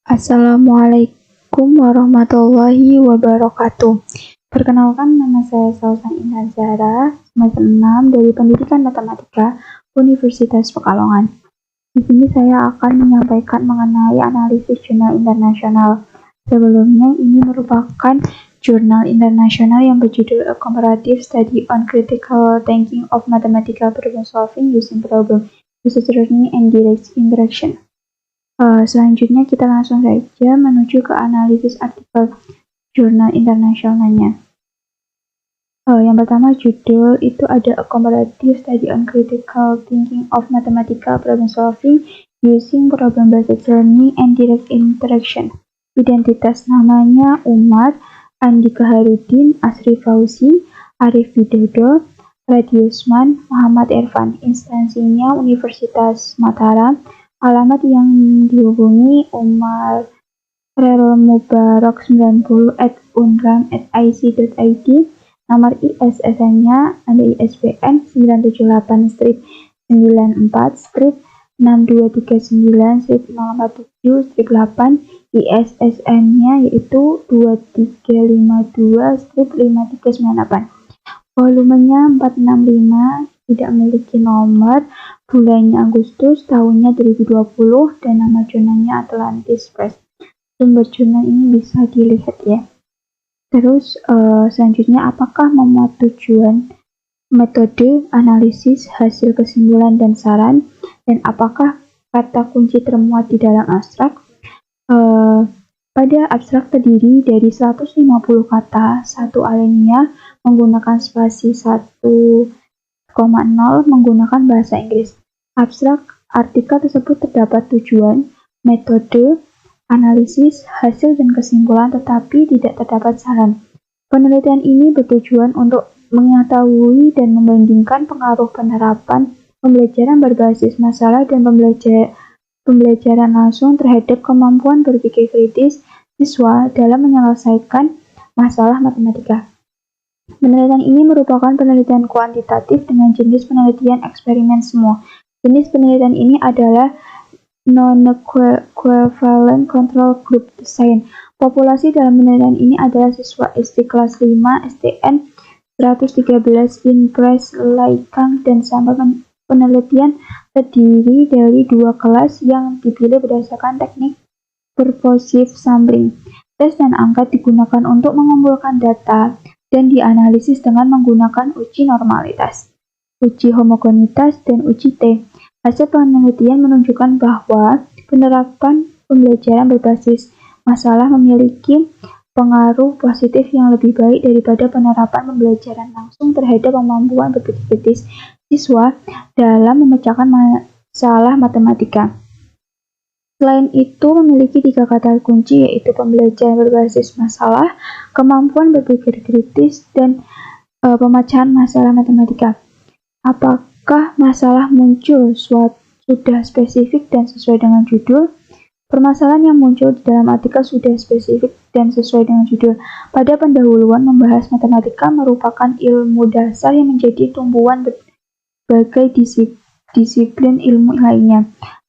Assalamualaikum warahmatullahi wabarakatuh. Perkenalkan, nama saya Sausan Indah Zahra, semester 6 dari Pendidikan Matematika Universitas Pekalongan. Di sini saya akan menyampaikan mengenai analisis jurnal internasional. Sebelumnya, ini merupakan jurnal internasional yang berjudul A Comparative Study on Critical Thinking of Mathematical Problem Solving Using Problem, User Learning and Direct Interaction. Selanjutnya kita langsung saja menuju ke analisis artikel jurnal internasionalnya. Yang pertama judul itu ada A Comparative Study on Critical Thinking of Mathematical Problem Solving Using Problem-Based Learning and Direct Interaction. Identitas namanya Umar, Andika Harudin, Asri Fauzi, Arif Widodo, Radiusman, Muhammad Irfan. Instansinya Universitas Mataram. Alamat yang dihubungi Umar Rerol Mubarak 90@unram@ic.id. Nomor ISSN-nya ada ISBN 978-6239-6239-047-8. ISSN-nya yaitu 2352-5398. Volumenya 465, tidak memiliki nomor, bulannya Agustus, tahunnya 2020, dan nama jurnalnya Atlantis Press. Sumber jurnal ini bisa dilihat ya. Terus selanjutnya, apakah memuat tujuan, metode, analisis, hasil kesimpulan, dan saran, dan apakah kata kunci termuat di dalam abstrak? Pada abstrak terdiri dari 150 kata, satu alinea menggunakan spasi 1,0 menggunakan bahasa Inggris. Abstrak artikel tersebut terdapat tujuan, metode, analisis, hasil, dan kesimpulan, tetapi tidak terdapat saran. Penelitian ini bertujuan untuk mengetahui dan membandingkan pengaruh penerapan pembelajaran berbasis masalah dan pembelajaran langsung terhadap kemampuan berpikir kritis siswa dalam menyelesaikan masalah matematika. Penelitian ini merupakan penelitian kuantitatif dengan jenis penelitian eksperimen semua. Jenis penelitian ini adalah non-equivalent control group design. Populasi dalam penelitian ini adalah siswa SD kelas 5 STN 113 in Pres Laikang, dan sampel penelitian terdiri dari 2 kelas yang dipilih berdasarkan teknik purposive sampling. Tes dan angka digunakan untuk mengumpulkan data dan dianalisis dengan menggunakan uji normalitas, uji homogenitas, dan uji T. Hasil penelitian menunjukkan bahwa penerapan pembelajaran berbasis masalah memiliki pengaruh positif yang lebih baik daripada penerapan pembelajaran langsung terhadap kemampuan berpikir kritis siswa dalam memecahkan masalah matematika. Selain itu, memiliki 3 kata kunci, yaitu pembelajaran berbasis masalah, kemampuan berpikir kritis, dan pemecahan masalah matematika. Apakah masalah muncul sudah spesifik dan sesuai dengan judul? Permasalahan yang muncul di dalam artikel sudah spesifik dan sesuai dengan judul. Pada pendahuluan membahas matematika merupakan ilmu dasar yang menjadi tumbuhan berbagai disiplin ilmu lainnya.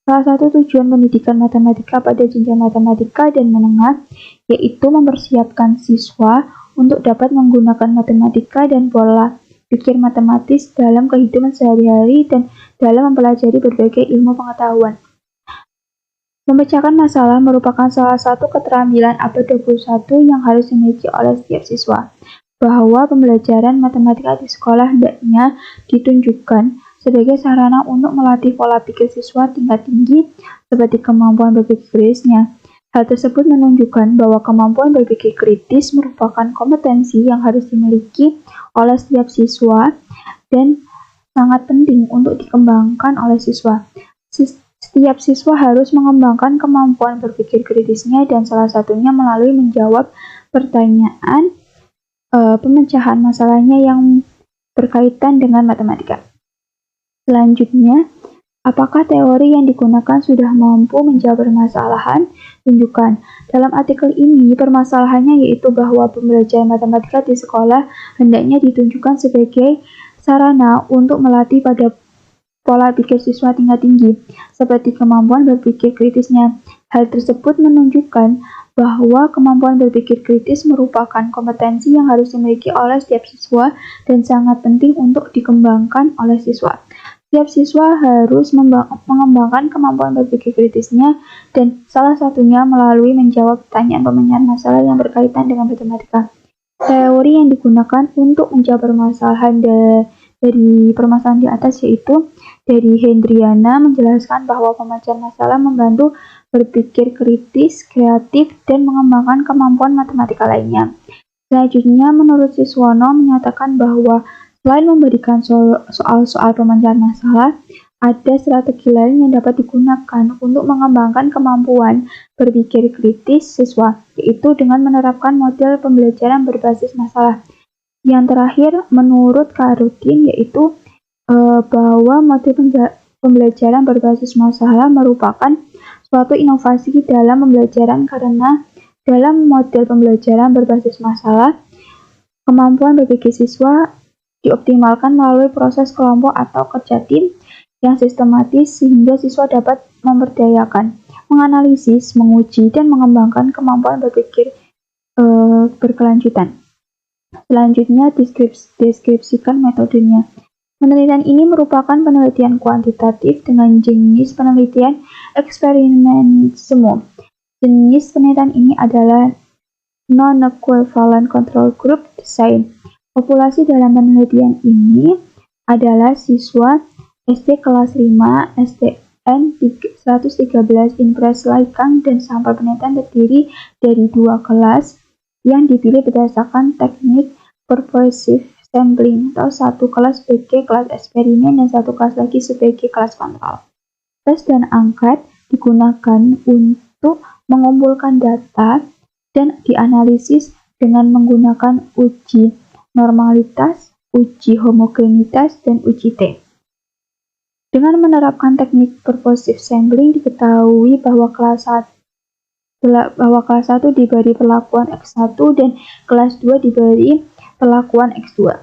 Salah satu tujuan pendidikan matematika pada jenjang matematika dan menengah yaitu mempersiapkan siswa untuk dapat menggunakan matematika dan pola pikir matematis dalam kehidupan sehari-hari dan dalam mempelajari berbagai ilmu pengetahuan. Memecahkan masalah merupakan salah satu keterampilan abad 21 yang harus dimiliki oleh setiap siswa, bahwa pembelajaran matematika di sekolah hendaknya ditunjukkan sebagai sarana untuk melatih pola pikir siswa tingkat tinggi seperti kemampuan berpikir kritisnya. Hal tersebut menunjukkan bahwa kemampuan berpikir kritis merupakan kompetensi yang harus dimiliki oleh setiap siswa dan sangat penting untuk dikembangkan oleh siswa. Setiap siswa harus mengembangkan kemampuan berpikir kritisnya dan salah satunya melalui menjawab pertanyaan pemecahan masalahnya yang berkaitan dengan matematika. Selanjutnya, apakah teori yang digunakan sudah mampu menjawab permasalahan? Tunjukkan. Dalam artikel ini, permasalahannya yaitu bahwa pembelajaran matematika di sekolah hendaknya ditunjukkan sebagai sarana untuk melatih pada pola pikir siswa tingkat tinggi, seperti kemampuan berpikir kritisnya. Hal tersebut menunjukkan bahwa kemampuan berpikir kritis merupakan kompetensi yang harus dimiliki oleh setiap siswa dan sangat penting untuk dikembangkan oleh siswa. Setiap siswa harus mengembangkan kemampuan berpikir kritisnya dan salah satunya melalui menjawab pertanyaan pemecahan masalah yang berkaitan dengan matematika. Teori yang digunakan untuk menjawab permasalahan dari permasalahan di atas yaitu dari Hendriana menjelaskan bahwa pemecahan masalah membantu berpikir kritis, kreatif, dan mengembangkan kemampuan matematika lainnya. Selanjutnya, menurut Siswono menyatakan bahwa selain memberikan soal-soal pemecahan masalah, ada strategi lain yang dapat digunakan untuk mengembangkan kemampuan berpikir kritis siswa, yaitu dengan menerapkan model pembelajaran berbasis masalah. Yang terakhir, menurut Kak Rutin, yaitu bahwa model pembelajaran berbasis masalah merupakan suatu inovasi dalam pembelajaran karena dalam model pembelajaran berbasis masalah, kemampuan berpikir siswa dioptimalkan melalui proses kelompok atau kerja tim yang sistematis sehingga siswa dapat memberdayakan, menganalisis, menguji, dan mengembangkan kemampuan berpikir berkelanjutan. Selanjutnya, deskripsikan metodenya. Penelitian ini merupakan penelitian kuantitatif dengan jenis penelitian eksperimentisme. Jenis penelitian ini adalah non-equivalent control group design. Populasi dalam penelitian ini adalah siswa SD kelas 5, STN 113 Impres Laikang, dan sampel penelitian terdiri dari 2 kelas yang dipilih berdasarkan teknik pervasive sampling atau satu kelas sebagai kelas eksperimen dan satu kelas lagi sebagai kelas kontrol. Tes dan angket digunakan untuk mengumpulkan data dan dianalisis dengan menggunakan uji normalitas, uji homogenitas, dan uji T. Dengan menerapkan teknik pervasive sampling diketahui bahwa kelas 1 diberi perlakuan X1 dan kelas 2 diberi perlakuan X2.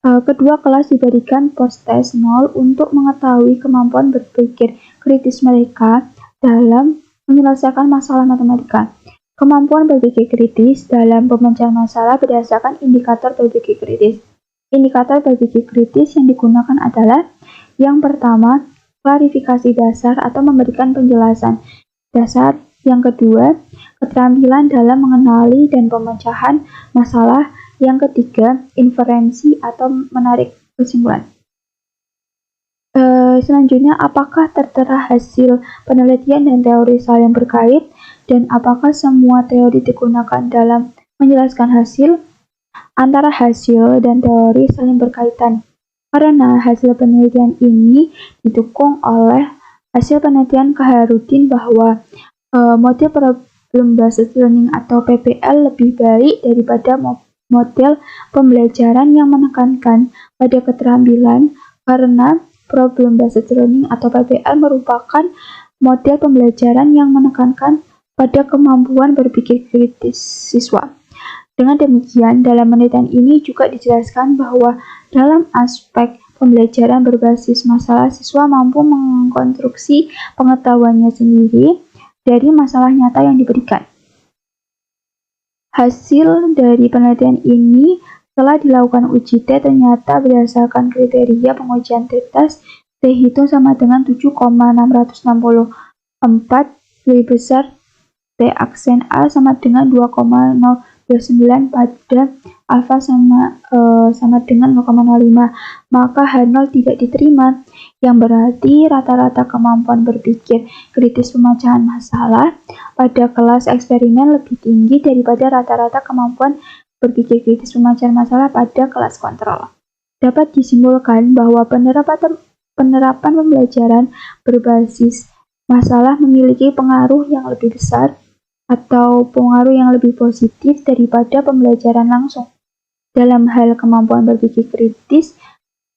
Kedua kelas diberikan post-test 0 untuk mengetahui kemampuan berpikir kritis mereka dalam menyelesaikan masalah matematika. Kemampuan berpikir kritis dalam pemecahan masalah berdasarkan indikator berpikir kritis. Indikator berpikir kritis yang digunakan adalah yang pertama, klarifikasi dasar atau memberikan penjelasan dasar. Yang kedua, keterampilan dalam mengenali dan pemecahan masalah. Yang ketiga, inferensi atau menarik kesimpulan. Selanjutnya, apakah tertera hasil penelitian dan teori saling berkait? Dan apakah semua teori digunakan dalam menjelaskan hasil? Antara hasil dan teori saling berkaitan. Karena hasil penelitian ini didukung oleh hasil penelitian Kaharudin bahwa model problem based learning atau PBL lebih baik daripada model pembelajaran yang menekankan pada keterampilan, karena problem based learning atau PBL merupakan model pembelajaran yang menekankan pada kemampuan berpikir kritis siswa. Dengan demikian, dalam penelitian ini juga dijelaskan bahwa dalam aspek pembelajaran berbasis masalah, siswa mampu mengkonstruksi pengetahuannya sendiri dari masalah nyata yang diberikan. Hasil dari penelitian ini setelah dilakukan uji T ternyata berdasarkan kriteria pengujian T-test, T hitung sama dengan 7,664 lebih besar T aksen A sama dengan 2,029 pada alfa sama dengan 0,05, maka H0 tidak diterima, yang berarti rata-rata kemampuan berpikir kritis pemecahan masalah pada kelas eksperimen lebih tinggi daripada rata-rata kemampuan berpikir kritis pemecahan masalah pada kelas kontrol. Dapat disimpulkan bahwa penerapan pembelajaran berbasis masalah memiliki pengaruh yang lebih besar atau pengaruh yang lebih positif daripada pembelajaran langsung dalam hal kemampuan berpikir kritis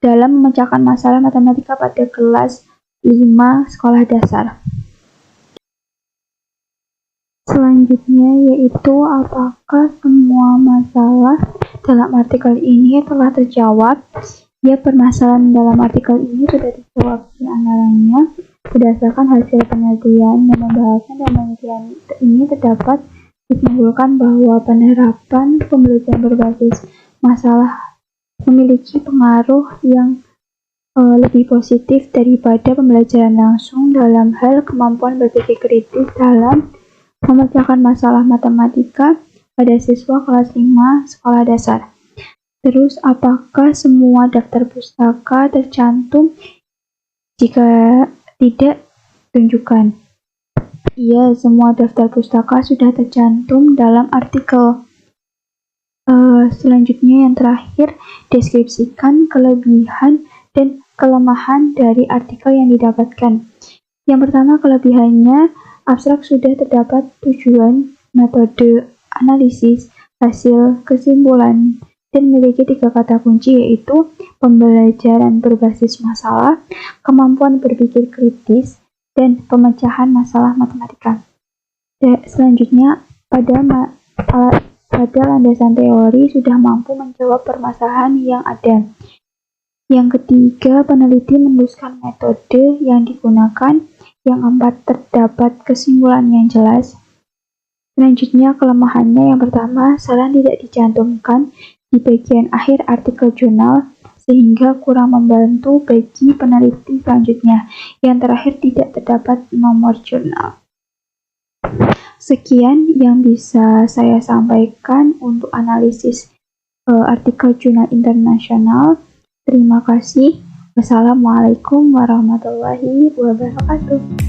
dalam memecahkan masalah matematika pada kelas 5 sekolah dasar. Selanjutnya yaitu apakah semua masalah dalam artikel ini telah terjawab? Ya, permasalahan dalam artikel ini sudah dijawab di antaranya berdasarkan hasil penelitian dan pembahasan dalam penelitian ini terdapat disimpulkan bahwa penerapan pembelajaran berbasis masalah memiliki pengaruh yang lebih positif daripada pembelajaran langsung dalam hal kemampuan berpikir kritis dalam memecahkan masalah matematika pada siswa kelas 5 sekolah dasar. Terus, apakah semua daftar pustaka tercantum? Jika tidak, tunjukkan. Iya, semua daftar pustaka sudah tercantum dalam artikel. Selanjutnya yang terakhir, deskripsikan kelebihan dan kelemahan dari artikel yang didapatkan. Yang pertama, kelebihannya, abstrak sudah terdapat tujuan, metode, analisis, hasil, kesimpulan, dan memiliki 3 kata kunci yaitu pembelajaran berbasis masalah, kemampuan berpikir kritis, dan pemecahan masalah matematika. Selanjutnya, pada landasan teori sudah mampu menjawab permasalahan yang ada. Yang ketiga, peneliti menuliskan metode yang digunakan. Yang keempat, terdapat kesimpulan yang jelas. Selanjutnya, kelemahannya yang pertama, saran tidak dicantumkan di bagian akhir artikel jurnal, sehingga kurang membantu bagi peneliti selanjutnya. Yang terakhir, tidak terdapat nomor jurnal. Sekian yang bisa saya sampaikan untuk analisis artikel jurnal internasional. Terima kasih. Wassalamualaikum warahmatullahi wabarakatuh.